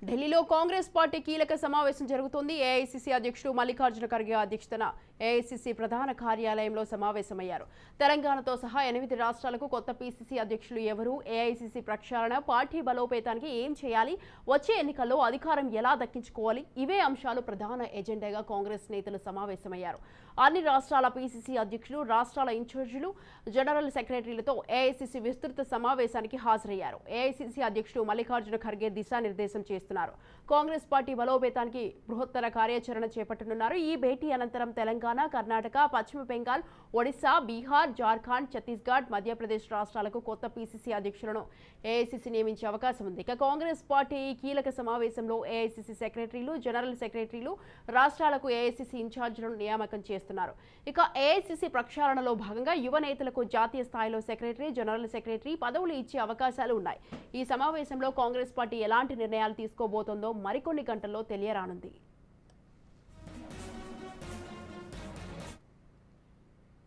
ఢిల్లీలో కాంగ్రెస్ పార్టీ కీలక సమావేశం జరుగుతోంది. ఏఐసీసీ అధ్యక్షుడు మల్లికార్జున ఖర్గే అధ్యక్షతన ఏఐసీసీ ప్రధాన కార్యాలయంలో సమావేశమయ్యారు. తెలంగాణతో సహా 8 రాష్ట్రాలకు కొత్త పీసీసీ అధ్యక్షులు ఎవరు, ఏఐసీసీ ప్రక్షాళన, పార్టీ బలోపేతానికి ఏం చేయాలి, వచ్చే ఎన్నికల్లో అధికారం ఎలా దక్కించుకోవాలి, ఇవే అంశాలు ప్రధాన ఎజెండాగా కాంగ్రెస్ నేతలు సమావేశమయ్యారు. అన్ని రాష్ట్రాల పీసీసీ అధ్యక్షులు, రాష్ట్రాల ఇన్ఛార్జీలు, జనరల్ సెక్రటరీలతో ఏఐసీసీ విస్తృత సమావేశానికి హాజరయ్యారు. ఏఐసీసీ అధ్యక్షుడు మల్లికార్జున ఖర్గే దిశానిర్దేశం చేస్తున్నారు. కాంగ్రెస్ పార్టీ బలోపేతానికి బృహత్తర కార్యాచరణ చేపట్టనున్నారు. ఈ భేటీ అనంతరం తెలంగాణ, కర్ణాటక, పశ్చిమ బెంగాల్, ఒడిశా, బీహార్, జార్ఖండ్, ఛత్తీస్గఢ్, మధ్యప్రదేశ్ రాష్ట్రాలకు కొత్త పీసీసీ అధ్యక్షులను ఏఐసీసీ నియమించే అవకాశం ఉంది. ఇక కాంగ్రెస్ పార్టీ కీలక సమావేశంలో ఏఐసీసీ సెక్రటరీలు, జనరల్ సెక్రటరీలు, రాష్ట్రాలకు ఏఐసీసీ ఇన్ఛార్జీలను నియామకం చేస్తున్నారు. ఇక ఏఐసీసీ ప్రక్షాళనలో భాగంగా యువ నేతలకు జాతీయ స్థాయిలో సెక్రటరీ, జనరల్ సెక్రటరీ పదవులు ఇచ్చే అవకాశాలు ఉన్నాయి. ఈ సమావేశంలో కాంగ్రెస్ పార్టీ ఎలాంటి నిర్ణయాలు తీసుకోబోతోందో మరికొన్ని గంటల్లో తెలియరానుంది.